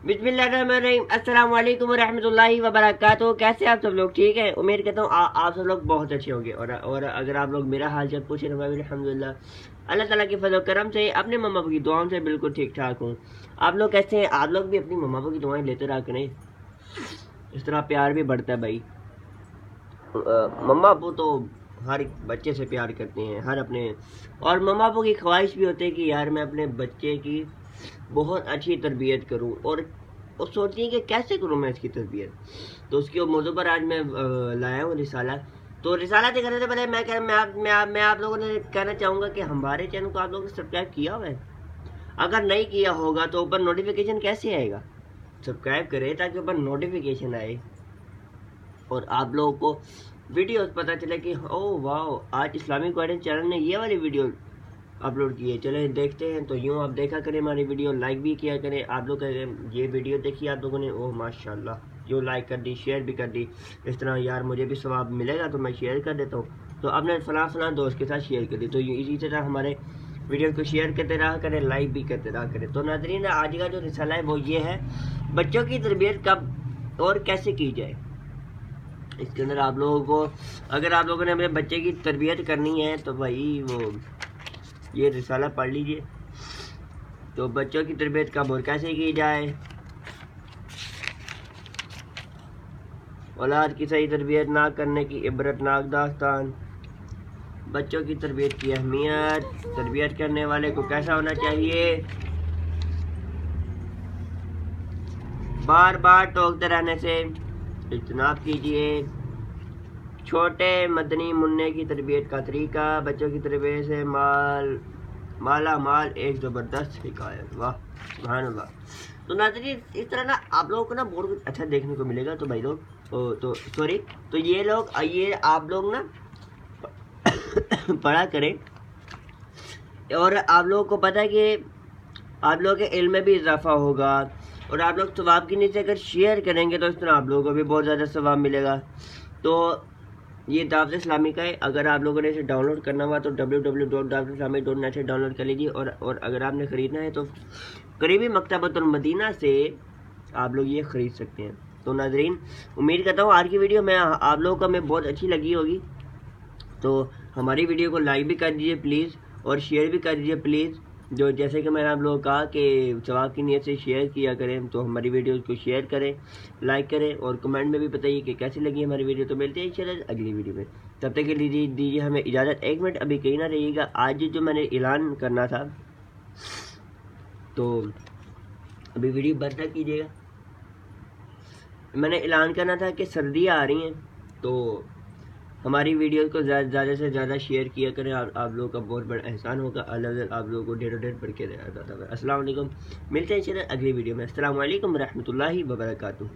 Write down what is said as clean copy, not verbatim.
बिस्मिल्लाहिर्रहमानिर्रहीम। अस्सलाम वालेकुम रहमतुल्लाहि व बरकातहू। कैसे आप सब लोग? ठीक है, उम्मीद करता हूँ आप सब लोग बहुत अच्छे होंगे। और अगर आप लोग मेरा हाल चाल पूछे तो मैं भी अल्हम्दुलिल्लाह अल्लाह ताला के फजल करम से अपने मम्मा पापा की दुआओं से बिल्कुल ठीक ठाक हूँ। आप लोग कैसे हैं? आप लोग भी अपनी मम्मा पापा की दुआएं लेते रहा करें, इस तरह प्यार भी बढ़ता है भाई। मम्मा पापा तो हर एक बच्चे से प्यार करते हैं, हर अपने, और मम्मा पापा की ख्वाहिश भी होती है कि यार मैं अपने बच्चे की बहुत अच्छी तरबियत करूं, और वो सोचती हैं कि कैसे करूं मैं इसकी तरबियत। तो उसके मौजू पर आज मैं लाया हूँ रिसाला। तो रिसाला से करने से पहले मैं आप लोगों ने कहना चाहूँगा कि हमारे चैनल को आप लोगों ने सब्सक्राइब किया हुआ है? अगर नहीं किया होगा तो ऊपर नोटिफिकेशन कैसे आएगा? सब्सक्राइब करें ताकि ऊपर नोटिफिकेशन आए और आप लोगों को वीडियोस पता चले कि ओह वाह, आज इस्लामिक गाइडेंस चैनल ने ये वाली वीडियो अपलोड की है, चले देखते हैं। तो यूँ आप देखा करें हमारी वीडियो, लाइक भी किया करें। आप लोग ये वीडियो देखी आप लोगों ने, ओह माशाल्लाह, जो लाइक कर दी, शेयर भी कर दी, इस तरह यार मुझे भी सवाब मिलेगा तो मैं शेयर कर देता हूँ। तो अपने फलां दोस्त के साथ शेयर कर दी। तो इसी तरह हमारे वीडियो को शेयर करते रहा करें, लाइक भी करते रहा करें। तो नाज़रीन, आज का जो रिसाला है वो ये है, बच्चों की तरबियत कब और कैसे की जाए। इसके अंदर आप लोगों को, अगर आप लोगों ने अपने बच्चे की तरबियत करनी है तो भाई वो ये रिसाला पढ़ लीजिए। तो बच्चों की तरबियत कब और कैसे की जाए, औलाद की सही तरबियत ना करने की इबरतनाक दास्तान, बच्चों की तरबियत की अहमियत, तरबियत करने वाले को कैसा होना चाहिए, बार बार टोकते रहने से इज्तनाब कीजिए, छोटे मदनी मुन्ने की तरबियत का तरीका, बच्चों की तरबियत से माला माल एक ज़बरदस्त हिकायत। वाह सुभान अल्लाह। तो नाज़रीन, इस तरह ना आप लोगों को ना बहुत कुछ अच्छा देखने को मिलेगा। तो भाई लोग तो सॉरी, तो ये आप लोग ना पढ़ा करें, और आप लोगों को पता है कि आप लोगों के इल्म में भी इजाफा होगा, और आप लोग सवाब की नीचे अगर शेयर करेंगे तो इस तरह आप लोगों को भी बहुत ज़्यादा सवाब मिलेगा। तो ये दावत इस्लामी का है। अगर आप लोगों ने इसे डाउनलोड करना हुआ तो www.dawatislami.net से डाउनलोड कर लीजिए, और अगर आपने ख़रीदना है तो करीबी मकतबतुल मदीना से आप लोग ये ख़रीद सकते हैं। तो नाज़रीन, उम्मीद करता हूँ आज की वीडियो में आप लोगों को हमें बहुत अच्छी लगी होगी। तो हमारी वीडियो को लाइक भी कर दीजिए प्लीज़, और शेयर भी कर दीजिए प्लीज़। जो जैसे कि मैंने आप लोगों को कहा कि सवाब की नीयत से शेयर किया करें, तो हमारी वीडियो को शेयर करें, लाइक करें, और कमेंट में भी बताइए कि कैसी लगी हमारी वीडियो। तो मिलते हैं इंशाल्लाह अगली वीडियो में। तब तक के लिए दीजिए हमें इजाज़त। एक मिनट अभी कहीं ना रहिएगा, आज जो मैंने ऐलान करना था तो अभी वीडियो बंद ना कीजिएगा। मैंने ऐलान करना था कि सर्दियाँ आ रही हैं, तो हमारी वीडियो को ज़्यादा से ज़्यादा शेयर किया करें। आप लोगों का बहुत बड़ा एहसान होगा। अल्लाह आप लोगों को ढेर बढ़ के देता है। अस्सलाम वालेकुम, मिलते हैं इंशाल्लाह अगली वीडियो में। अस्सलाम वालेकुम रहमतुल्लाहि व बरकातुहू।